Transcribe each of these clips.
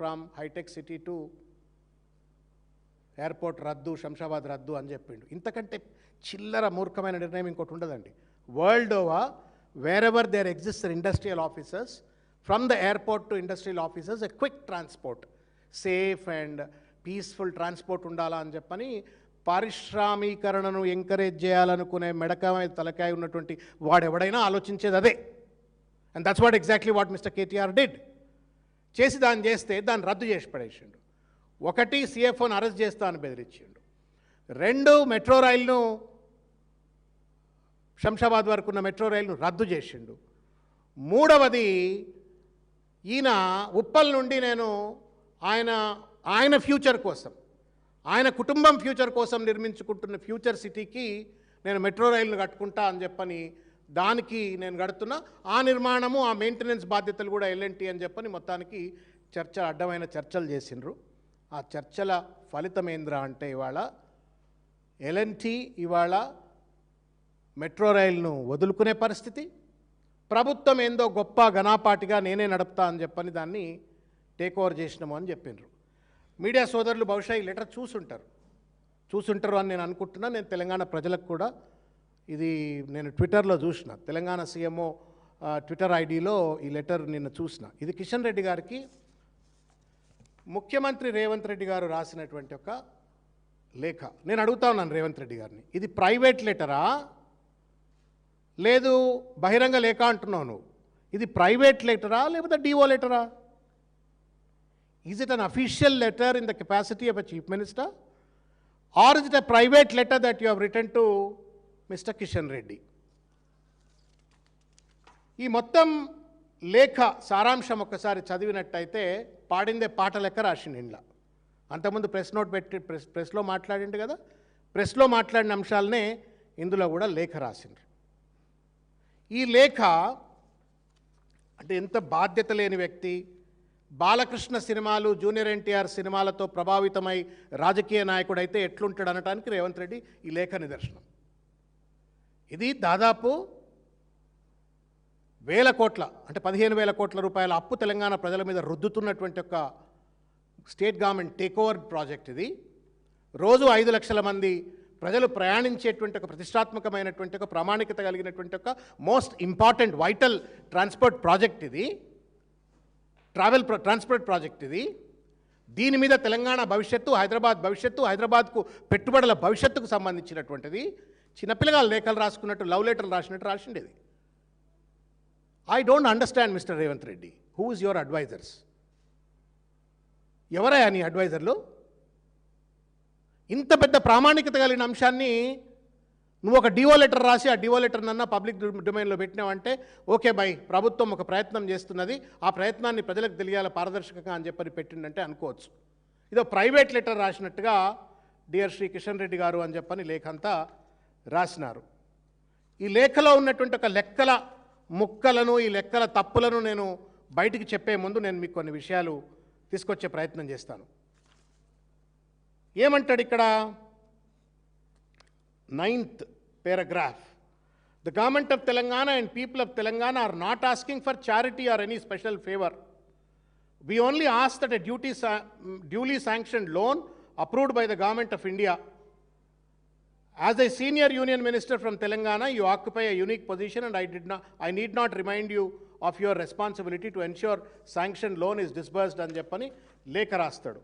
From హైటెక్ City to airport రద్దు, శంషాబాద్ రద్దు అని చెప్పిండు. ఇంతకంటే చిల్లర మూర్ఖమైన నిర్ణయం ఇంకోటి ఉండదండి. World over wherever there exists industrial offices, from the airport to industrial offices, a quick transport, safe and peaceful transport ఉండాలా అని చెప్పని పారిశ్రామీకరణను ఎంకరేజ్ చేయాలనుకునే మెడకాయ తలకాయ ఉన్నటువంటి వాడెవడైనా ఆలోచించేది అదే. And that's what exactly what mister KTR did. చేసి దాన్ని చేస్తే దాన్ని రద్దు చేసి పడేసిండు. ఒకటి, సిఎఫ్ఓని అరెస్ట్ చేస్తా అని బెదిరించిండు. రెండు, మెట్రో రైలును శంషాబాద్ వరకు ఉన్న మెట్రో రైలును రద్దు చేసిండు. మూడవది, ఈయన ఉప్పల్ నుండి నేను ఆయన ఫ్యూచర్ కోసం, ఆయన కుటుంబం ఫ్యూచర్ కోసం నిర్మించుకుంటున్న ఫ్యూచర్ సిటీకి నేను మెట్రో రైలును కట్టుకుంటా అని చెప్పని దానికి నేను కడుతున్నా, ఆ నిర్మాణము ఆ మెయింటెనెన్స్ బాధ్యతలు కూడా ఎల్ఎన్టీ అని చెప్పని మొత్తానికి అడ్డమైన చర్చలు చేసిండ్రు. ఆ చర్చల ఫలితం ఏంద్రా అంటే ఇవాళ ఎల్ఎన్టీ ఇవాళ మెట్రో రైలును వదులుకునే పరిస్థితి, ప్రభుత్వం ఏందో గొప్ప ఘనాపాటిగా నేనే నడుపుతా అని చెప్పని దాన్ని టేక్ ఓవర్ చేసినాము అని చెప్పిండ్రు. మీడియా సోదరులు బహుశా ఈ లెటర్ చూసుంటారు అని నేను అనుకుంటున్నాను. నేను తెలంగాణ ప్రజలకు కూడా ఇది నేను ట్విట్టర్లో చూసిన, తెలంగాణ సీఎంఓ ట్విట్టర్ ఐడిలో ఈ లెటర్ నిన్న చూసిన. ఇది కిషన్ రెడ్డి గారికి ముఖ్యమంత్రి రేవంత్ రెడ్డి గారు రాసినటువంటి ఒక లేఖ. నేను అడుగుతా ఉన్నాను రేవంత్ రెడ్డి గారిని, ఇది ప్రైవేట్ లెటరా లేదు బహిరంగ లేఖ అంటున్నావు నువ్వు, ఇది ప్రైవేట్ లెటరా లేకపోతే డిఓ లెటరా? Is it an official letter in the capacity of a chief minister or is it a private letter that you have written to mister Kishan Reddy? ఈ మొత్తం లేఖ సారాంశం ఒక్కసారి చదివినట్టయితే పాడిందే పాట లెక్క రాసిండు ఇంట్లో. అంతకుముందు ప్రెస్ నోట్ పెట్టి ప్రెస్లో మాట్లాడిండు కదా, ప్రెస్లో మాట్లాడిన అంశాలనే ఇందులో కూడా లేఖ రాసిండ్రు. ఈ లేఖ అంటే ఎంత బాధ్యత లేని వ్యక్తి, బాలకృష్ణ సినిమాలు, జూనియర్ ఎన్టీఆర్ సినిమాలతో ప్రభావితమై రాజకీయ నాయకుడైతే ఎట్లుంటాడు అనటానికి రేవంత్ రెడ్డి ఈ లేఖ నిదర్శనం. ఇది దాదాపు 1000 కోట్ల అంటే 15,000 కోట్ల రూపాయల అప్పు తెలంగాణ ప్రజల మీద రుద్దుతున్నటువంటి ఒక state government take over project. ఇది రోజు 5 లక్షల మంది ప్రజలు ప్రయాణించేటువంటి ఒక ప్రతిష్టాత్మకమైనటువంటి ఒక ప్రామాణికత కలిగినటువంటి ఒక most important vital transport project ఇది, ట్రాన్స్పోర్ట్ ప్రాజెక్ట్ ఇది. దీని మీద తెలంగాణ భవిష్యత్తు, హైదరాబాద్ భవిష్యత్తు, హైదరాబాద్కు పెట్టుబడుల భవిష్యత్తుకు సంబంధించినటువంటిది. చిన్నపిల్లగాళ్ళు లేఖలు రాసుకున్నట్టు లవ్ లెటర్లు రాసినట్టు రాసిండేది. I don't understand mister Revanth Reddy, who is your advisers? ఎవరయ్యా నీ అడ్వైజర్లు? ఇంత పెద్ద ప్రామాణికత కలిగిన అంశాన్ని నువ్వు ఒక డిఓ లెటర్ రాసి ఆ డిఓ లెటర్ నన్నా పబ్లిక్ డొమైన్లో పెట్టినావంటే ఓకే బై, ప్రభుత్వం ఒక ప్రయత్నం చేస్తున్నది, ఆ ప్రయత్నాన్ని ప్రజలకు తెలియాలి పారదర్శకంగా అని చెప్పని పెట్టిందంటే అనుకోవచ్చు. ఇదో ప్రైవేట్ లెటర్ రాసినట్టుగా డియర్ శ్రీ కిషన్ రెడ్డి గారు అని చెప్పని లేఖ అంతా రాసినారు. ఈ లేఖలో ఉన్నటువంటి ఒక లెక్కల ముక్కలను, ఈ లెక్కల తప్పులను నేను బయటికి చెప్పే ముందు నేను మీకు కొన్ని విషయాలు తీసుకొచ్చే ప్రయత్నం చేస్తాను. ఏమంటాడు ఇక్కడ 9th paragraph, the government of Telangana and people of Telangana are not asking for charity or any special favor. We only ask that a duly sanctioned loan approved by the government of India. As a senior union minister from Telangana, you occupy a unique position and I need not remind you of your responsibility to ensure sanctioned loan is disbursed అని చెప్పని లేఖ రాస్తాడు.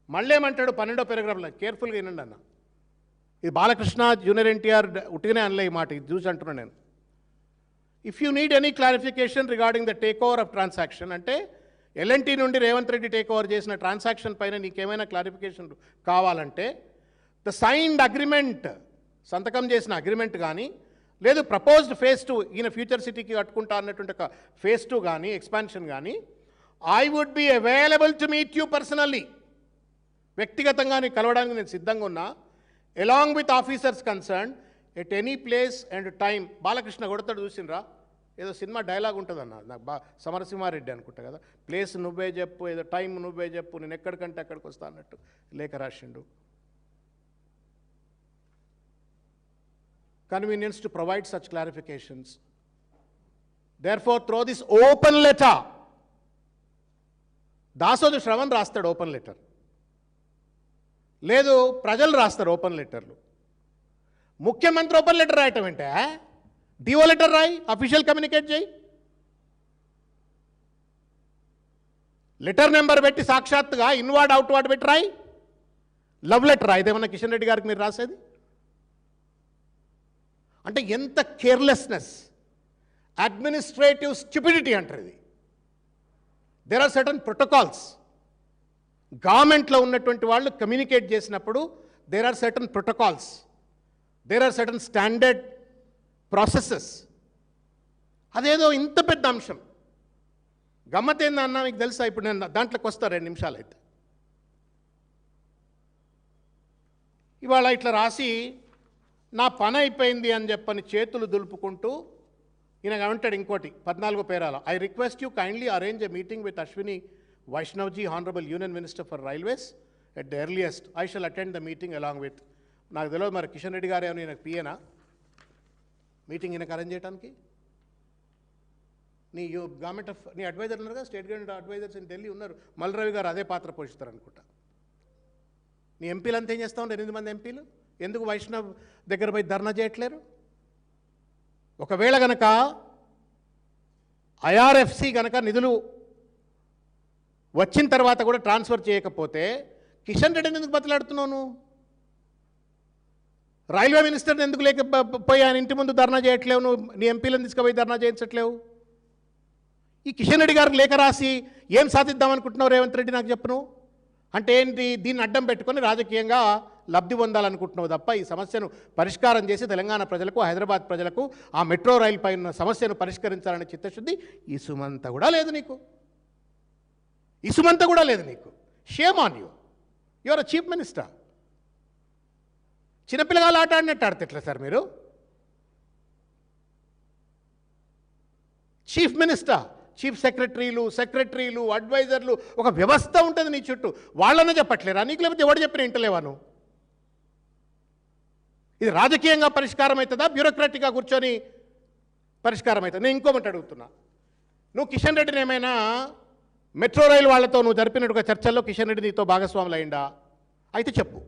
మళ్ళీ ఏమంటాడు 12వ పారాగ్రాఫ్లో, కేర్ఫుల్గా వినండి అన్న, ఇది బాలకృష్ణ జూనియర్ ఎన్టీఆర్ ఉట్టిగానే అనలే ఈ మాట, ఇది చూసి అంటున్నాను నేను. If you need any clarification regarding the take over of transaction, అంటే ఎల్ఎన్టీ నుండి రేవంత్ రెడ్డి టేక్ ఓవర్ చేసిన ట్రాన్సాక్షన్ పైన నీకేమైనా క్లారిఫికేషన్ కావాలంటే ద సైన్డ్ అగ్రిమెంట్, సంతకం చేసిన అగ్రిమెంట్ కానీ, లేదు ప్రపోజ్డ్ ఫేజ్ 2 ఈయన ఫ్యూచర్ సిటీకి కట్టుకుంటా అన్నటువంటి ఒక ఫేజ్ 2 కానీ ఎక్స్పాన్షన్ కానీ, I would be available to meet you personally, వ్యక్తిగతంగా నీకు కలవడానికి నేను సిద్ధంగా ఉన్నా, along with officers concerned at any place and time. Balakrishna కొడతాడు చూసినరా, ఏదో సినిమా డైలాగ్ ఉంటుందన్న, నాకు సమరసింహారెడ్డి అనుకుంటా కదా, ప్లేస్ నువ్వే చెప్పు, ఏదో టైం నువ్వే చెప్పు, నేను ఎక్కడికంటే అక్కడికి వస్తా అన్నట్టు లేఖ రాసిండు. Convenience to provide such clarifications. Therefore, through this open letter, Dasoju Shravan రాస్తాడు ఓపెన్ లెటర్, లేదు ప్రజలు రాస్తారు ఓపెన్ లెటర్లు. ముఖ్యమంత్రి ఓపెన్ లెటర్ రాయటం ఏంటే? డిఓ లెటర్ రాయి, అఫీషియల్ కమ్యూనికేట్ చేయి. లెటర్ నెంబర్ పెట్టి సాక్షాత్తుగా ఇన్వార్డ్ అవుట్వార్డ్ పెట్టి రాయి. లవ్ లెటర్ ఇదేమన్నా కిషన్ రెడ్డి గారికి మీరు రాసేది? అంటే ఎంత కేర్లెస్నెస్, అడ్మినిస్ట్రేటివ్ స్టూపిడిటీ అంటారు ఇది. There are certain protocols. గవర్నమెంట్లో ఉన్నటువంటి వాళ్ళు కమ్యూనికేట్ చేసినప్పుడు there are certain protocols, there are certain standard processes. అదేదో ఇంత పెద్ద అంశం. గమ్మత్ ఏందన్నా మీకు తెలుసా? ఇప్పుడు నేను దాంట్లోకి వస్తా 2 నిమిషాలు అయితే. ఇవాళ ఇట్లా రాసి నా పని అయిపోయింది అని చెప్పని చేతులు దులుపుకుంటూ ఈయన అంటాడు ఇంకోటి 14వ పేరాల, I request you kindly arrange a meeting with Ashwini Vaishnav ji, honourable union minister for railways at the earliest. I shall attend the meeting along with. నాకు తెలియదు మరి కిషన్ రెడ్డి గారు ఏమైనా ఈయనకు పిఏనా మీటింగ్ ఈయనకు అరేంజ్ చేయడానికి? నీ గవర్నమెంట్ ఆఫ్ నీ అడ్వైజర్ ఉన్నారు కదా, state government advisors in Delhi ఉన్నారు. మల్రవి గారు అదే పాత్ర పోషిస్తారు అనుకుంటా. నీ ఎంపీలు అంతా ఏం చేస్తూ ఉంటారు? 8 మంది ఎంపీలు ఎందుకు వైష్ణవ్ దగ్గర పోయి ధర్నా చేయట్లేరు? ఒకవేళ గనక ఐఆర్ఎఫ్సి గనక నిధులు వచ్చిన తర్వాత కూడా ట్రాన్స్ఫర్ చేయకపోతే కిషన్ రెడ్డిని ఎందుకు బతలాడుతున్నావు? రైల్వే మినిస్టర్ని ఎందుకు లేకపోయి ఆయన ఇంటి ముందు ధర్నా చేయట్లేవు? నువ్వు నీ ఎంపీలను తీసుకుపోయి ధర్నా చేయించట్లేవు? ఈ కిషన్ రెడ్డి గారికి లేఖ రాసి ఏం సాధిద్దామనుకుంటున్నావు రేవంత్ రెడ్డి నాకు చెప్పను? అంటే ఏంటి? దీన్ని అడ్డం పెట్టుకొని రాజకీయంగా లబ్ధి పొందాలనుకుంటున్నావు తప్ప ఈ సమస్యను పరిష్కారం చేసి తెలంగాణ ప్రజలకు, హైదరాబాద్ ప్రజలకు ఆ మెట్రో రైలు పైన సమస్యను పరిష్కరించాలనే చిత్తశుద్ధి ఇసుమంత కూడా లేదు నీకు. ఇసుమంత కూడా లేదు నీకు. Shame on you. You are a chief minister. చిన్నపిల్లగాలు ఆట ఆడినట్టు ఆడితే ఎట్లా సార్ మీరు? చీఫ్ మినిస్టర్, చీఫ్ సెక్రటరీలు, అడ్వైజర్లు, ఒక వ్యవస్థ ఉంటుంది నీ చుట్టూ. వాళ్ళనే చెప్పట్లేరా నీకు? లేకపోతే ఎవడు చెప్పిన ఇంటలేవా నువ్వు? ఇది రాజకీయంగా పరిష్కారం అవుతుందా, బ్యూరోక్రాటిక్గా కూర్చొని పరిష్కారం అవుతుంది? నేను ఇంకోమంటే అడుగుతున్నా, నువ్వు కిషన్ రెడ్డిని ఏమైనా మెట్రో రైలు వాళ్ళతో నువ్వు జరిపినట్టుగా చర్చల్లో కిషన్ రెడ్డి నీతో భాగస్వాములు అయిందా? అయితే చెప్పు,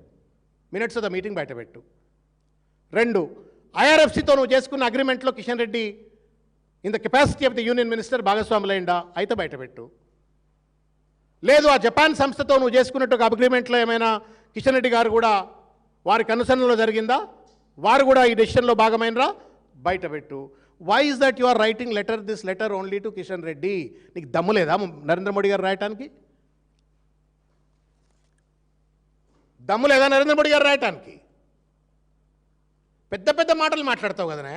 మినిట్స్ ఆఫ్ ద మీటింగ్ బయటపెట్టు. 2, ఐఆర్ఎఫ్సితో నువ్వు చేసుకున్న అగ్రిమెంట్లో Kishan Reddy in the capacity of the union minister భాగస్వాములు అయిందా? అయితే బయటపెట్టు. లేదు ఆ జపాన్ సంస్థతో నువ్వు చేసుకున్నట్టు అగ్రిమెంట్లో ఏమైనా కిషన్ రెడ్డి గారు కూడా వారికి అనుసరణలో జరిగిందా? వారు కూడా ఈ డెసిషన్లో భాగమైనరా? బయటపెట్టు. Why is that you are writing this letter only to Kishan Reddy? నీకు దమ్ము లేదా నరేంద్ర మోడీ గారు రాయటానికి? దమ్ము లేదా నరేంద్ర మోడీ గారు రాయటానికి? పెద్ద పెద్ద మాటలు మాట్లాడతావు కదనే.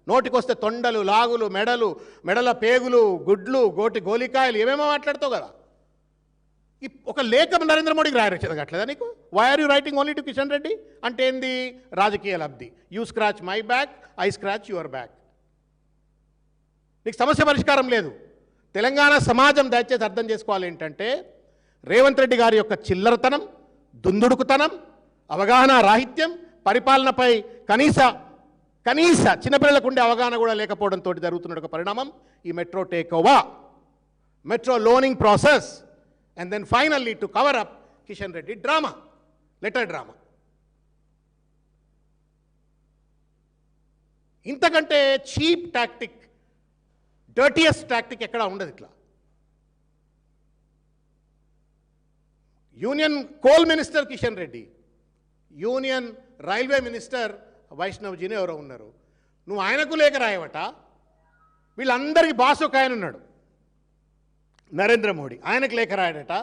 నోటికొస్తే తొండలు, లాగులు, మెడల పేగులు, గుడ్లు, గోలికాయలు ఏమేమో మాట్లాడతావు కదా. ఒక లేఖ నరేంద్ర మోడీకి రాయట్లేదా నీకు? Why are you writing only to Kishan Reddy? అంటే ఏంది? రాజకీయ లబ్ధి. You scratch my back, I scratch your back. నీకు సమస్య పరిష్కారం లేదు. తెలంగాణ సమాజం దయచేసి అర్థం చేసుకోవాలి ఏంటంటే, రేవంత్ రెడ్డి గారి యొక్క చిల్లరతనం, దుందుడుకుతనం, అవగాహన రాహిత్యం, పరిపాలనపై కనీస చిన్నపిల్లలకు ఉండే అవగాహన కూడా లేకపోవడంతో జరుగుతున్న ఒక పరిణామం ఈ metro take over, metro loaning process, and then finally to cover up Kishan Reddy drama, letter drama. ఇంతకంటే చీప్ టాక్టిక్, డర్టియస్ట్ టాక్టిక్ ఎక్కడా ఉండదు. ఇట్లా union coal minister Kishan Reddy, union railway minister వైష్ణవ్జీని ఎవరో ఉన్నారు. నువ్వు ఆయనకు లేఖ రాయవట. వీళ్ళందరికీ బాస్ ఒక ఆయన ఉన్నాడు, నరేంద్ర మోడీ. ఆయనకు లేఖ రాయడట.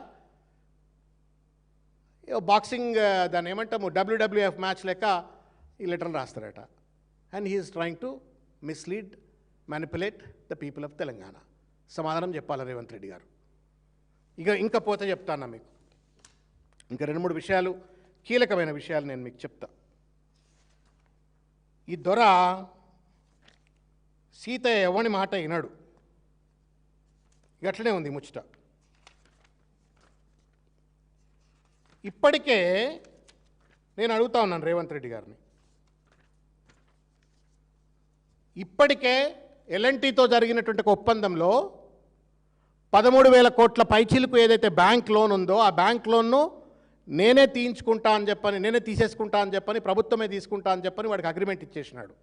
బాక్సింగ్ దాన్ని ఏమంటాము, WWF మ్యాచ్ లెక్క ఈ లెటర్లు రాస్తారట. And he's trying to mislead, manipulate the people of Telangana. సమాధానం చెప్పాలి రేవంత్ రెడ్డి గారు. ఇంకా పోతే చెప్తాను మీకు. ఇంకా 2-3 విషయాలు, కీలకమైన విషయాలు నేను మీకు చెప్తా. ఈ దొర సీతయ్య ఎవని మాట వినడు. అట్లనే ఉంది ముచ్చట. ఇప్పటికే నేను అడుగుతా ఉన్నాను రేవంత్ రెడ్డి గారిని, ఇప్పటికే ఎల్ఎన్టీతో జరిగినటువంటి ఒక ఒప్పందంలో 13,000 కోట్ల పైచీలకు ఏదైతే బ్యాంక్ లోన్ ఉందో ఆ బ్యాంక్ లోన్ను నేనే తీయించుకుంటా అని చెప్పని, నేనే తీసేసుకుంటా అని చెప్పని, ప్రభుత్వమే తీసుకుంటా అని చెప్పని వాడికి అగ్రిమెంట్ ఇచ్చేసినాడు.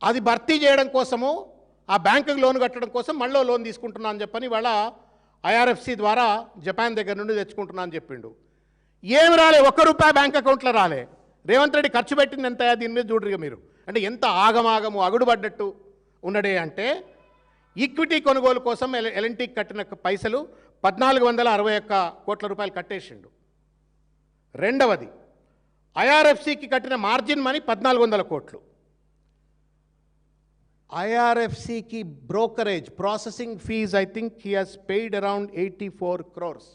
అది భర్తీ చేయడం కోసము, ఆ బ్యాంకుకి లోన్ కట్టడం కోసం మళ్ళీ లోన్ తీసుకుంటున్నా అని చెప్పని వాళ్ళ ఐఆర్ఎఫ్సి ద్వారా జపాన్ దగ్గర నుండి తెచ్చుకుంటున్నా అని చెప్పిండు. ఏమి రాలే, ₹1 బ్యాంక్ అకౌంట్లో రాలే. రేవంత్ రెడ్డి ఖర్చు పెట్టింది ఎంత, దీని మీద చూడరుగా మీరు. అంటే ఎంత ఆగమాగము అగుడుపడ్డట్టు ఉన్నడే అంటే, ఈక్విటీ కొనుగోలు కోసం ఎల్ఎన్టీకి కట్టిన పైసలు ₹1,461 కోట్ల కట్టేసిండు. రెండవది, ఐఆర్ఎఫ్సికి కట్టిన మార్జిన్ మనీ 1,400 కోట్లు. ఐఆర్ఎఫ్సికి brokerage processing fees I think he has paid around 84 crores.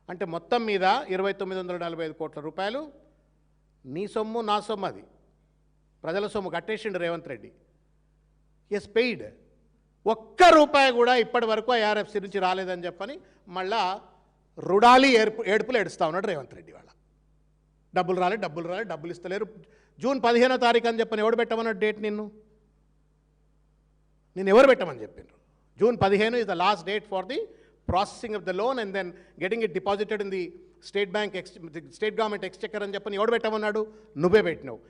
అంటే మొత్తం మీద 2,945 కోట్ల రూపాయలు నీ సొమ్ము నా సొమ్ము, అది ప్రజల సొమ్ము కట్టేసిండు రేవంత్ రెడ్డి. Yes paid. ₹1 కూడా ఇప్పటి వరకు ఐఆర్ఎఫ్సి నుంచి రాలేదని చెప్పని మళ్ళా రుడాలి ఏడుపులు ఏడుస్తూ ఉన్నాడు రేవంత్ రెడ్డి. వాళ్ళ డబ్బులు రాలే, డబ్బులు ఇస్తలేరు. జూన్ 15వ తారీఖు అని చెప్పని ఎవడు పెట్టమన్నాడు డేట్? నేను ఎవరు పెట్టమని చెప్పిండ్రు? June 15 is the last date for the processing of the loan and then getting it deposited in the state government exchequer అని చెప్పని ఎవడు పెట్టమన్నాడు? నువ్వే పెట్టినావు.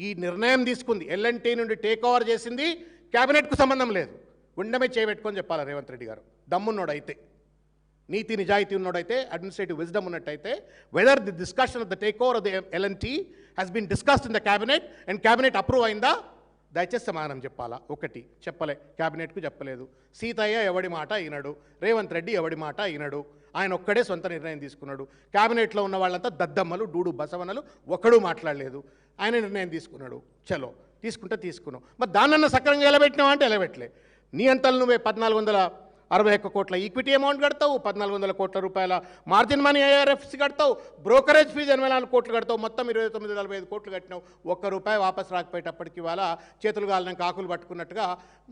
ఈ నిర్ణయం తీసుకుంది ఎల్ఎన్టీ నుండి టేక్ ఓవర్ చేసింది క్యాబినెట్కు సంబంధం లేదు. గుండెమే చేయబెట్టుకొని చెప్పాలి రేవంత్ రెడ్డి గారు. దమ్మున్నోడైతే, నీతి నిజాయితీ ఉన్నోడైతే, అడ్మినిస్ట్రేటివ్ విజ్డమ్ ఉన్నట్టయితే, whether the discussion of the take over of the L and T has been discussed in the cabinet and cabinet approve అయిందా? దయచేసి సమాధానం చెప్పాలా. ఒకటి చెప్పలే, క్యాబినెట్కు చెప్పలేదు. సీతయ్య ఎవడి మాట అయినాడు, రేవంత్ రెడ్డి ఎవడి మాట అయినాడు. ఆయన ఒక్కడే సొంత నిర్ణయం తీసుకున్నాడు. క్యాబినెట్లో ఉన్న వాళ్ళంతా దద్దమ్మలు, డూడు బసవనలు, ఒక్కడూ మాట్లాడలేదు. ఆయన నిర్ణయం తీసుకున్నాడు. చలో తీసుకుంటే తీసుకున్నావు. మరి దాన్నన్న సక్రంగా ఎలబెట్టినావు అంటే ఎలబెట్టలే. నీ అంతలు నువ్వే 1,461 కోట్ల ఈక్విటీ అమౌంట్ కడతావు, 1,400 కోట్ల రూపాయల మార్జిన్ మనీ ఐఆర్ఎఫ్సి కడతావు, బ్రోకరేజ్ ఫీజు 84 కోట్లు కడతావు. మొత్తం 2,945 కోట్లు కట్టినావు. ₹1 వాపస్ రాకపోయేటప్పటికి వాళ్ళ చేతులు కాలినాక ఆకులు పట్టుకున్నట్టుగా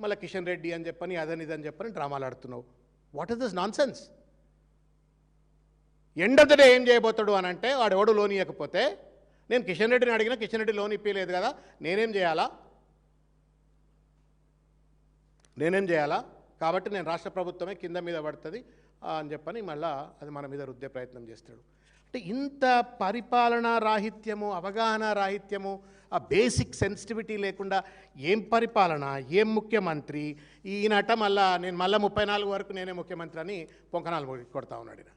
మళ్ళీ కిషన్ రెడ్డి అని చెప్పని అదని ఇదని చెప్పని డ్రామాలు ఆడుతున్నావు. What is this nonsense? End of the day ఏం చేయబోతాడు అని అంటే, వాడు ఎవడు లోన్ ఇవ్వకపోతే, నేను కిషన్ రెడ్డిని అడిగినా కిషన్ రెడ్డి లోన్ ఇప్పలేదు కదా, నేనేం చేయాలా? కాబట్టి నేను రాష్ట్ర ప్రభుత్వమే కింద మీద పడుతుంది అని చెప్పని మళ్ళా అది మన మీద రుద్దే ప్రయత్నం చేస్తాడు. అంటే ఇంత పరిపాలనా రాహిత్యము, అవగాహన రాహిత్యము, ఆ బేసిక్ సెన్సిటివిటీ లేకుండా ఏం పరిపాలన, ఏం ముఖ్యమంత్రి ఈయనట. నేను 34 వరకు నేనే ముఖ్యమంత్రి అని పొంకనాలు కొడతా ఉన్నాడు.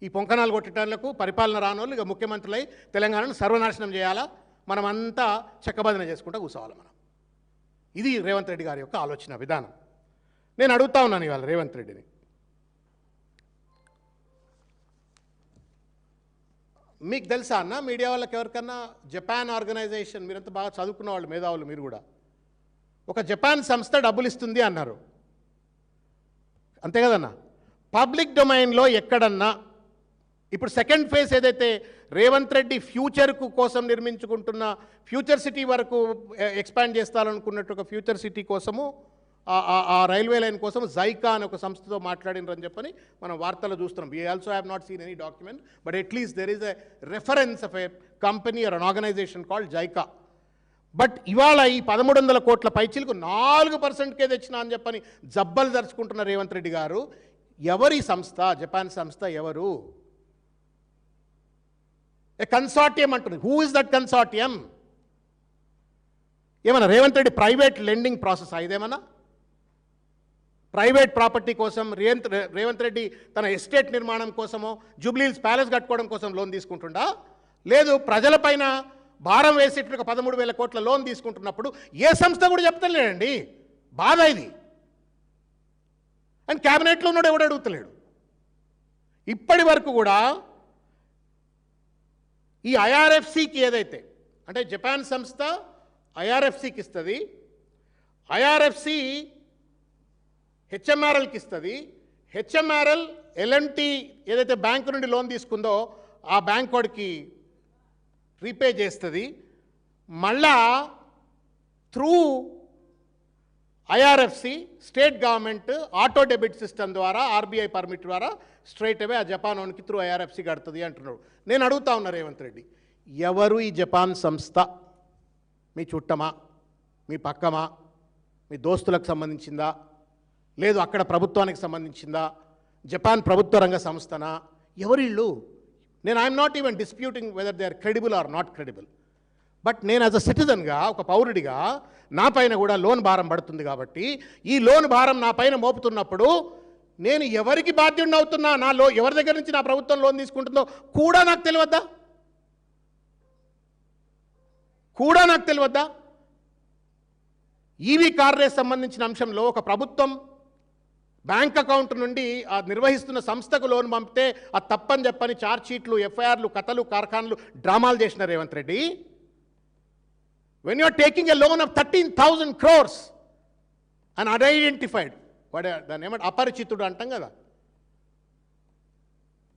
ఈ పొంకనాలు కొట్టడానికి పరిపాలన రానోళ్ళు ఇక ముఖ్యమంత్రులై తెలంగాణను సర్వనాశనం చేయాలా, మనమంతా చెక్కబదన చేసుకుంటూ కూర్చోవాలి మనం. ఇది రేవంత్ రెడ్డి గారి యొక్క ఆలోచన విధానం. నేను అడుగుతా ఉన్నాను ఇవాళ రేవంత్ రెడ్డిని, మీకు తెలుసా అన్న, మీడియా వాళ్ళకి ఎవరికన్నా జపాన్ ఆర్గనైజేషన్, మీరంతా బాగా చదువుకున్న వాళ్ళు, మేధావులు మీరు కూడా, ఒక జపాన్ సంస్థ డబ్బులు ఇస్తుంది అన్నారు, అంతే కదన్నా? పబ్లిక్ డొమైన్లో ఎక్కడన్నా ఇప్పుడు సెకండ్ ఫేజ్ ఏదైతే రేవంత్ రెడ్డి ఫ్యూచర్కు కోసం నిర్మించుకుంటున్న ఫ్యూచర్ సిటీ వరకు ఎక్స్పాండ్ చేస్తారనుకున్నట్టు ఒక ఫ్యూచర్ సిటీ కోసము ఆ రైల్వే లైన్ కోసం జైకా అనే ఒక సంస్థతో మాట్లాడినరని చెప్పని మనం వార్తలు చూస్తున్నాం. We also have not seen any document, but at least there is a reference of a company or an organization called JICA. But ఇవాళ ఈ 1,300 కోట్ల పైచీలకు 4%కే తెచ్చినా అని చెప్పని జబ్బలు దరుచుకుంటున్న రేవంత్ రెడ్డి గారు. ఎవరి సంస్థ? జపాన్ సంస్థ ఎవరు? ఏ కన్సార్టియం అంటుంది. Who is that consortium? ఏమన్నా Revanth Reddy private lending process ఇదేమన్నా? ప్రైవేట్ ప్రాపర్టీ కోసం రేవంత్ రెడ్డి తన ఎస్టేట్ నిర్మాణం కోసమో, జూబ్లీహిల్స్ ప్యాలెస్ కట్టుకోవడం కోసం లోన్ తీసుకుంటుండా? లేదు, ప్రజలపైన భారం వేసేట్టుగా 13,000 కోట్ల లోన్ తీసుకుంటున్నప్పుడు ఏ సంస్థ కూడా చెప్తలేడండి. బాధ ఇది. అండ్ క్యాబినెట్లో ఉన్నాడు, ఎవడు అడుగుతలేడు. ఇప్పటి వరకు కూడా ఈ ఐఆర్ఎఫ్సికి ఏదైతే అంటే జపాన్ సంస్థ ఐఆర్ఎఫ్సికి ఇస్తుంది, ఐఆర్ఎఫ్సి హెచ్ఎంఆర్ఎల్కి ఇస్తుంది, హెచ్ఎంఆర్ఎల్ ఎల్ఎన్టీ ఏదైతే బ్యాంకు నుండి లోన్ తీసుకుందో ఆ బ్యాంక్ వాడికి రీపే చేస్తుంది. మళ్ళా through IRFC state government auto debit system ద్వారా, ఆర్బీఐ పర్మిట్ ద్వారా స్ట్రైట్ అవే ఆ జపాన్ ఓన్కి త్రూ ఐఆర్ఎఫ్సి కడుతుంది అంటున్నాడు. నేను అడుగుతా ఉన్నా రేవంత్ రెడ్డి, ఎవరు ఈ జపాన్ సంస్థ? మీ చుట్టమా, మీ పక్కమా, మీ దోస్తులకు సంబంధించిందా, లేదు అక్కడ ప్రభుత్వానికి సంబంధించిందా, జపాన్ ప్రభుత్వ రంగ సంస్థనా, ఎవరిళ్ళు? నేను I'm not even disputing whether they are credible or not credible. But నేను యాజ్ అ సిటిజన్గా, ఒక పౌరుడిగా నా పైన కూడా లోన్ భారం పడుతుంది కాబట్టి ఈ లోన్ భారం నా పైన మోపుతున్నప్పుడు నేను ఎవరికి బాధ్యుడిని అవుతున్నా, ఎవరి దగ్గర నుంచి నా ప్రభుత్వం లోన్ తీసుకుంటుందో కూడా నాకు తెలియద్దా? ఈవీ కార్ రేస్ సంబంధించిన అంశంలో ఒక ప్రభుత్వం బ్యాంక్ అకౌంట్ నుండి ఆ నిర్వహిస్తున్న సంస్థకు లోన్ పంపితే అది తప్పని చెప్పని ఛార్జ్ షీట్లు, ఎఫ్ఐఆర్లు, కథలు, కార్ఖాన్లు, డ్రామాలు చేసిన Revanth Reddy, when you are taking a loan of 13,000 crores and unidentified, దాన్ని ఏమంటే అపరిచితుడు అంటాం కదా,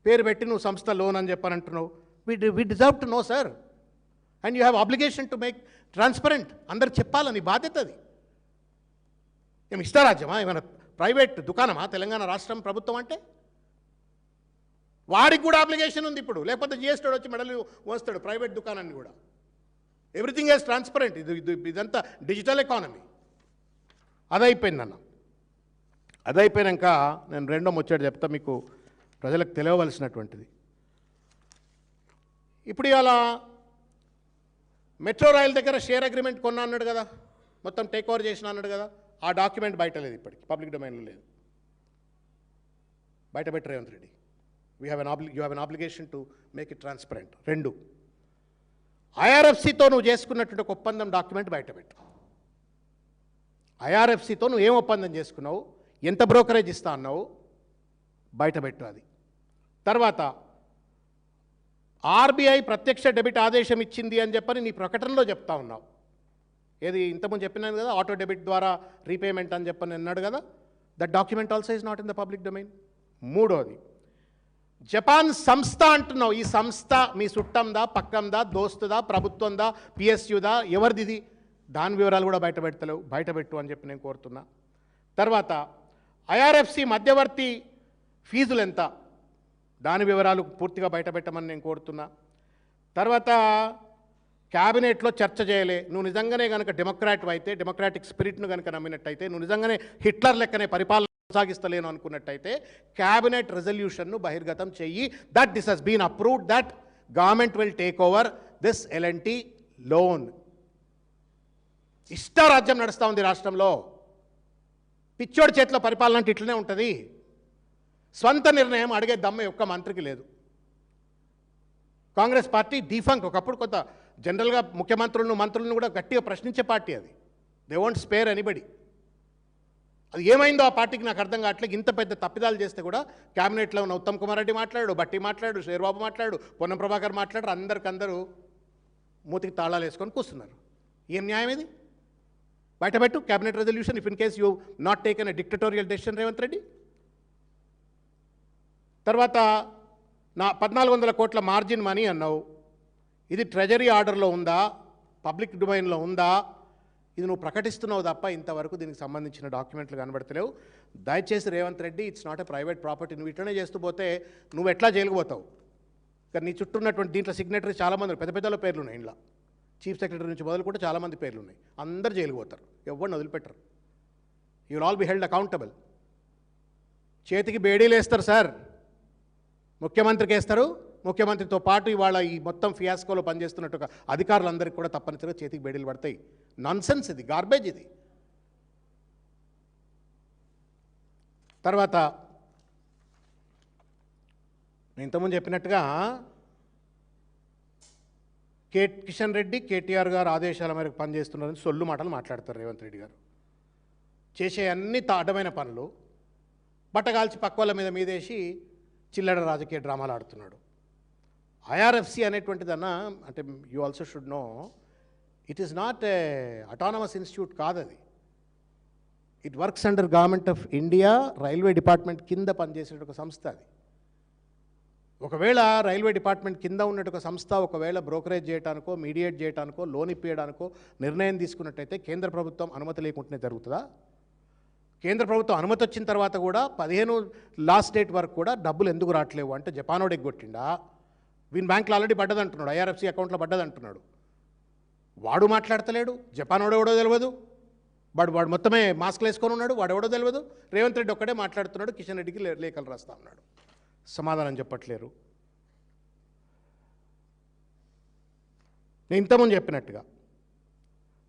పేరు పెట్టి నువ్వు సంస్థ లోన్ అని చెప్పని అంటున్నావు. we deserve to know, sir, and you have obligation to make transparent. అందరు చెప్పాలని బాధ్యత అది. ఏమి ఇష్టారాజ్యమా? ఏమైనా ప్రైవేట్ దుకాణమా తెలంగాణ రాష్ట్రం ప్రభుత్వం అంటే? వాడికి కూడా అప్లికేషన్ ఉంది ఇప్పుడు, లేకపోతే జిఎస్టీ వచ్చి మెడలు మోస్తాడు ప్రైవేట్ దుకాణాన్ని కూడా. Everything is transparent. ఇదంతా డిజిటల్ ఎకానమీ. అదైపోయిందన్న. అదైపోయాక నేను రెండో ముచ్చట చెప్తా మీకు, ప్రజలకు తెలియవలసినటువంటిది. ఇప్పుడు ఇవాళ మెట్రో రైల్ దగ్గర షేర్ అగ్రిమెంట్ కొన్నా అన్నాడు కదా, మొత్తం టేక్ ఓవర్ చేసిన అన్నాడు కదా, ఆ డాక్యుమెంట్ బయట లేదు, ఇప్పటికి పబ్లిక్ డొమైన్లో లేదు. బయట పెట్టి Revanth Reddy, you have an obligation to make it transparent. 2, ఐఆర్ఎఫ్సితో నువ్వు చేసుకున్నటువంటి ఒక ఒప్పందం డాక్యుమెంట్ బయటపెట్టు. ఐఆర్ఎఫ్సితో నువ్వు ఏం ఒప్పందం చేసుకున్నావు, ఎంత బ్రోకరేజ్ ఇస్తా అన్నావు, బయటపెట్టు అది. తర్వాత ఆర్బీఐ ప్రత్యక్ష డెబిట్ ఆదేశం ఇచ్చింది అని చెప్పని నీ ప్రకటనలో చెప్తా ఉన్నావు. ఏది ఇంతకుముందు చెప్పినాను కదా, ఆటో డెబిట్ ద్వారా రీపేమెంట్ అని చెప్పని అన్నాడు కదా, that document also is not in the public domain. 3వది, జపాన్ సంస్థ అంటున్నావు. ఈ సంస్థ మీ చుట్టందా, పక్కందా, దోస్తుదా, ప్రభుత్వందా, పిఎస్యుదా, ఎవరిది? దాని వివరాలు కూడా బయటపెడతలేవు. బయటపెట్టు అని చెప్పి నేను కోరుతున్నా. తర్వాత ఐఆర్ఎఫ్సి మధ్యవర్తి ఫీజులు ఎంత, దాని వివరాలు పూర్తిగా బయటపెట్టమని నేను కోరుతున్నా. తర్వాత క్యాబినెట్లో చర్చ చేయలే. నువ్వు నిజంగానే కనుక డెమోక్రాట్ అయితే, డెమోక్రాటిక్ స్పిరిట్ను కనుక నమ్మినట్టయితే, నువ్వు నిజంగానే హిట్లర్ లెక్కనే పరిపాలన కొనసాగిస్తలేను అనుకున్నట్టయితే క్యాబినెట్ రెజల్యూషన్ను బహిర్గతం చెయ్యి. That this has been approved, that government will take over this LNT loan. ఇష్టారాజ్యం నడుస్తూ ఉంది రాష్ట్రంలో. పిచ్చోడి చేతిలో పరిపాలన అంటే ఇట్లనే ఉంటుంది. స్వంత నిర్ణయం అడిగే దమ్మ ఒక్క మంత్రికి లేదు. కాంగ్రెస్ పార్టీ డిఫంక్. ఒకప్పుడు కొంత జనరల్గా ముఖ్యమంత్రులను, మంత్రులను కూడా గట్టిగా ప్రశ్నించే పార్టీ అది. They won't spare anybody. అది ఏమైందో ఆ పార్టీకి నాకు అర్థం కావట్లేదు. ఇంత పెద్ద తప్పిదాలు చేస్తే కూడా క్యాబినెట్లో ఉన్న ఉత్తమ్ కుమార్ రెడ్డి మాట్లాడు, బట్టి మాట్లాడు, షేర్బాబు మాట్లాడు, పొన్నం ప్రభాకర్ మాట్లాడు, అందరికందరూ మూతికి తాళాలు వేసుకొని కూస్తున్నారు. ఏం న్యాయం ఇది? బయటపెట్టు cabinet resolution if in case you not taken a dictatorial decision Revanth Reddy. తర్వాత 1400 కోట్ల మార్జిన్ మనీ అన్నావు. ఇది ట్రెజరీ ఆర్డర్లో ఉందా, పబ్లిక్ డొమైన్లో ఉందా? ఇది నువ్వు ప్రకటిస్తున్నావు తప్ప ఇంతవరకు దీనికి సంబంధించిన డాక్యుమెంట్లు కనబడతలేవు. దయచేసి Revanth Reddy, it's not a private property. నువ్వు ఇట్లనే చేస్తూ పోతే నువ్వు ఎట్లా జైలుకు పోతావు? కానీ నీ చుట్టూ ఉన్నటువంటి దీంట్లో సిగ్నేటరీ చాలామంది పెద్ద పెద్దల పేర్లు ఉన్నాయి. ఇంట్లో చీఫ్ సెక్రటరీ నుంచి మొదలుకుంటే చాలామంది పేర్లు ఉన్నాయి. అందరు జైలుకు పోతారు, ఎవరిని వదిలిపెట్టరు. You will all be held accountable. చేతికి బేడీలు వేస్తారు సార్, ముఖ్యమంత్రికి వేస్తారు. ముఖ్యమంత్రితో పాటు ఇవాళ ఈ మొత్తం ఫియాస్కోలో పనిచేస్తున్నట్టుగా అధికారులందరికీ కూడా తప్పనిసరిగా చేతికి బేడీలు పడతాయి. నాన్సెన్స్ ఇది, గార్బేజ్ ఇది. తర్వాత నేను ఇంతకుముందు చెప్పినట్టుగా కిషన్ రెడ్డి, కేటీఆర్ గారు ఆదేశాల మేరకు పనిచేస్తున్నారని సొల్లు మాటలు మాట్లాడతారు రేవంత్ రెడ్డి గారు. చేసే అన్ని అడ్డమైన పనులు బట్టగాల్చి పక్క వాళ్ళ మీదేసి చిల్లడ రాజకీయ డ్రామాలు ఆడుతున్నాడు. ఐఆర్ఎఫ్సి అనేటువంటిదన్న, అంటే you also should know, it is not a autonomous institute కాదు అది. It works under government of India, railway department కింద పనిచేసే ఒక సంస్థ అది. ఒకవేళ రైల్వే డిపార్ట్మెంట్ కింద ఉన్నట్టు ఒక సంస్థ ఒకవేళ బ్రోకరేజ్ చేయడానికో, మీడియేట్ చేయడానికో, లోన్ ఇప్పించడానికో నిర్ణయం తీసుకున్నట్టయితే కేంద్ర ప్రభుత్వం అనుమతి లేకుండానే జరుగుతుందా? కేంద్ర ప్రభుత్వం అనుమతి వచ్చిన తర్వాత కూడా 15 లాస్ట్ డేట్ వరకు కూడా డబ్బులు ఎందుకు రావట్లేవు అంటే జపానోడు ఎగ్గొట్టిండా? వీన్ బ్యాంకులో ఆల్రెడీ పడ్డదంటున్నాడు, ఐఆర్ఎఫ్సి అకౌంట్లో పడ్డదంటున్నాడు. వాడు మాట్లాడతలేడు, జపానోడు ఎవడో తెలియదు. వాడు మొత్తమే మాస్క్లు వేసుకొని ఉన్నాడు, వాడు ఎవడో తెలియదు. రేవంత్ రెడ్డి ఒక్కడే మాట్లాడుతున్నాడు, కిషన్ రెడ్డికి లేఖలు రాస్తా ఉన్నాడు, సమాధానం చెప్పట్లేరు. నేను ఇంతకుముందు చెప్పినట్టుగా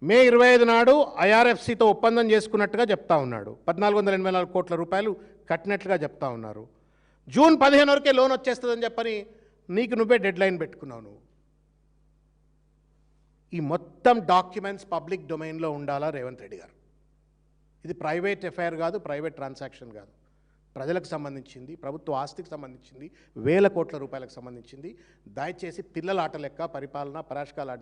మే 25 నాడు ఐఆర్ఎఫ్సితో ఒప్పందం చేసుకున్నట్టుగా చెప్తా ఉన్నాడు. 1484 కోట్ల రూపాయలు కట్టినట్లుగా చెప్తా ఉన్నారు. జూన్ 15 వరకే లోన్ వచ్చేస్తుందని చెప్పని నీకు నువ్వే డెడ్ లైన్ పెట్టుకున్నావు. నువ్వు ఈ మొత్తం డాక్యుమెంట్స్ పబ్లిక్ డొమైన్లో ఉండాలా రేవంత్ రెడ్డి గారు? ఇది ప్రైవేట్ ఎఫైర్ కాదు, ప్రైవేట్ ట్రాన్సాక్షన్ కాదు, ప్రజలకు సంబంధించింది, ప్రభుత్వ ఆస్తికి సంబంధించింది, వేల కోట్ల రూపాయలకు సంబంధించింది. దయచేసి పిల్లల ఆట లెక్క పరిపాలన పరాష్కాలు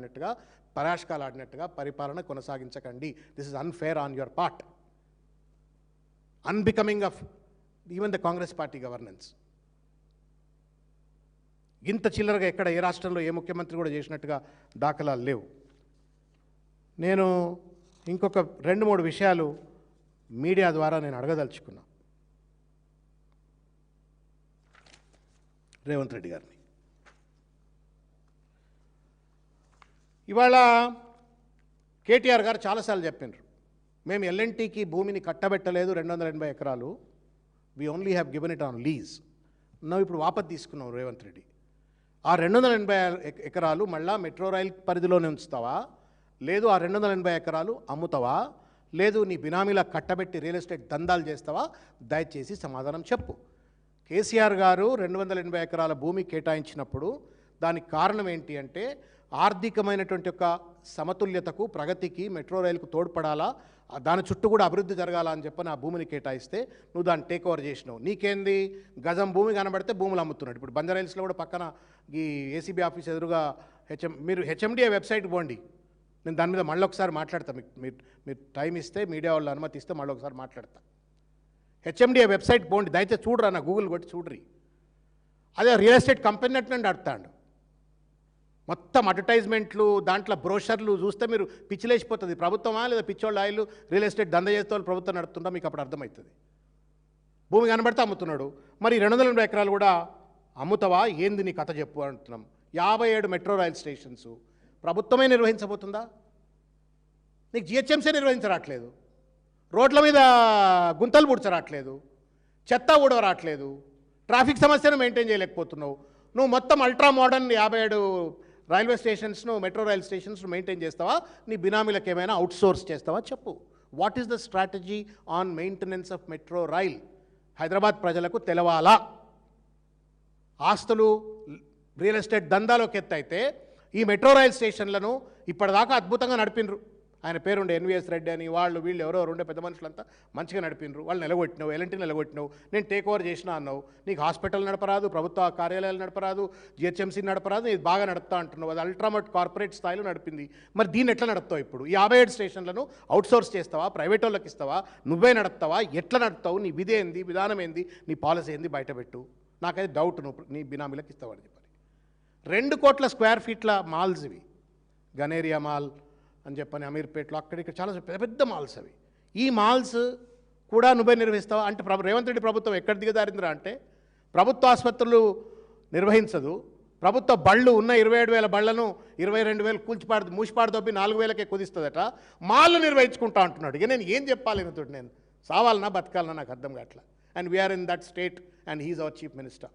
ఆడినట్టుగా పరిపాలన కొనసాగించకండి. This is unfair on your part, unbecoming of even the Congress party governance. ఇంత చిల్లరగా ఎక్కడ ఏ రాష్ట్రంలో ఏ ముఖ్యమంత్రి కూడా చేసినట్టుగా దాఖలాలు లేవు. నేను ఇంకొక 2-3 విషయాలు మీడియా ద్వారా నేను అడగదలుచుకున్నా రేవంత్ రెడ్డి గారిని. ఇవాళ కేటీఆర్ గారు చాలాసార్లు చెప్పినారు, మేము ఎల్ఎన్టీకి భూమిని కట్టబెట్టలేదు 280 ఎకరాలు, we only have given it on lease. ఇప్పుడు వాపస్ తీసుకున్నాం రేవంత్ రెడ్డి. ఆ 280 ఎకరాలు మళ్ళా మెట్రో రైల్ పరిధిలోనే ఉంచుతావా, లేదు ఆ 280 ఎకరాలు అమ్ముతావా, లేదు నీ బినామీలా కట్టబెట్టి రియల్ ఎస్టేట్ దందాలు చేస్తావా? దయచేసి సమాధానం చెప్పు. కేసీఆర్ గారు 280 ఎకరాల భూమి కేటాయించినప్పుడు దానికి కారణం ఏంటి అంటే ఆర్థికమైనటువంటి ఒక సమతుల్యతకు, ప్రగతికి, మెట్రో రైలుకు తోడ్పడాలా, దాని చుట్టూ కూడా అభివృద్ధి జరగాల అని చెప్పని ఆ భూమిని కేటాయిస్తే నువ్వు దాన్ని టేక్ ఓవర్ చేసినావు. నీకేంది, గజం భూమి కనబడితే భూములు అమ్ముతున్నాడు. ఇప్పుడు బంజారా హిల్స్లో కూడా పక్కన ఈ ఏసీబీ ఆఫీస్ ఎదురుగా మీరు హెచ్ఎండిఏ వెబ్సైట్ పోండి, నేను దాని మీద మళ్ళీ ఒకసారి మాట్లాడతాను. మీరు టైం ఇస్తే, మీడియా వాళ్ళు అనుమతి ఇస్తే మళ్ళీ ఒకసారి మాట్లాడతా. హెచ్ఎండిఏ వెబ్సైట్ పోండి, దయచేసి చూడరా, నా గూగుల్ కొట్టి చూడ్రి. అదే రియల్ ఎస్టేట్ కంపెనీ నన్ను అడుగుతాడు. మొత్తం అడ్వర్టైజ్మెంట్లు, దాంట్లో బ్రోషర్లు చూస్తే మీరు పిచ్చిలేసిపోతుంది. ప్రభుత్వమా లేదా పిచ్చోళ్ళ ఆయిల్ రియల్ ఎస్టేట్ దంద చేస్తే వాళ్ళు ప్రభుత్వం నడుతుందా మీకు అప్పుడు అర్థమవుతుంది. భూమి కనబడితే అమ్ముతున్నాడు. మరి 280 ఎకరాలు కూడా అమ్ముతావా? ఏంది నీ కథ చెప్పు అంటున్నాం. 57 మెట్రో రైల్ స్టేషన్స్ ప్రభుత్వమే నిర్వహించబోతుందా? నీకు జిహెచ్ఎంసీ నిర్వహించరాట్లేదు, రోడ్ల మీద గుంతలు పూడ్చరాట్లేదు, చెత్త ఊడవరాట్లేదు, ట్రాఫిక్ సమస్యను మెయింటైన్ చేయలేకపోతున్నావు. నువ్వు మొత్తం అల్ట్రా మోడర్న్ 57 రైల్వే స్టేషన్స్ను, మెట్రో రైల్ స్టేషన్స్ను మెయింటైన్ చేస్తావా? నీ బినామీలకు ఏమైనా అవుట్సోర్స్ చేస్తావా? చెప్పు. What is the strategy on maintenance of metro rail? Hyderabad ప్రజలకు తెలవాలా. ఆస్తులు రియల్ ఎస్టేట్ దందాలోకి ఎత్తైతే ఈ మెట్రో రైల్ స్టేషన్లను ఇప్పటిదాకా అద్భుతంగా నడిపినరు. ఆయన పేరుండే ఎన్వీఎస్ రెడ్డి అని, వాళ్ళు వీళ్ళు ఎవరెవరు ఉండే పెద్ద మనుషులంతా మంచిగా నడిపినరు. వాళ్ళు నిలగొట్టినావు, ఎల్ఎన్టీ నిలగొట్టినావు, నేను టేక్ ఓవర్ చేసినా అన్నావు. నీకు హాస్పిటల్ నడపరాదు, ప్రభుత్వ కార్యాలయాలు నడపరాదు, జిహెచ్ఎంసీ నడపరాదు, ఇది బాగా నడుపుతా అంటున్నావు. అది అల్ట్రామోట్ కార్పొరేట్ స్థాయిలో నడిపింది. మరి దీన్ని ఎట్లా నడుపుతావు? ఇప్పుడు ఈ 57 స్టేషన్లను అవుట్సోర్స్ చేస్తావా, ప్రైవేట్ వాళ్ళకి ఇస్తావా, నువ్వే నడుపుతావా, ఎట్లా నడుపుతావు? నీ విధి ఏంది, విధానం ఏంది, నీ పాలసీ ఏంది బయటపెట్టు. నాకైతే డౌట్ నువ్వు నీ బినామీలకు ఇస్తావని చెప్పని. 2 కోట్ల స్క్వేర్ ఫీట్ల మాల్స్ ఇవి, గనేరియా మాల్ అని చెప్పని అమీర్పేటలో అక్కడిక్కడ చాలా పెద్ద పెద్ద మాల్స్ అవి. ఈ మాల్స్ కూడా నువ్వే నిర్వహిస్తావా అంటే రేవంత్ రెడ్డి ప్రభుత్వం ఎక్కడ దిగజారిందిరా అంటే ప్రభుత్వ ఆసుపత్రులు నిర్వహించదు, ప్రభుత్వ బళ్ళు ఉన్న 27,000 బళ్లను 22,000 మూసిపాడు తప్పి 4,000కే కుదిస్తుందట, మాల్లు నిర్వహించుకుంటా అంటున్నాడు. ఇక నేను ఏం చెప్పాలి నేను సావాలన్నా బతకాలన్నా నాకు అర్థం కావట్లా. And we're in that state and he is our chief minister.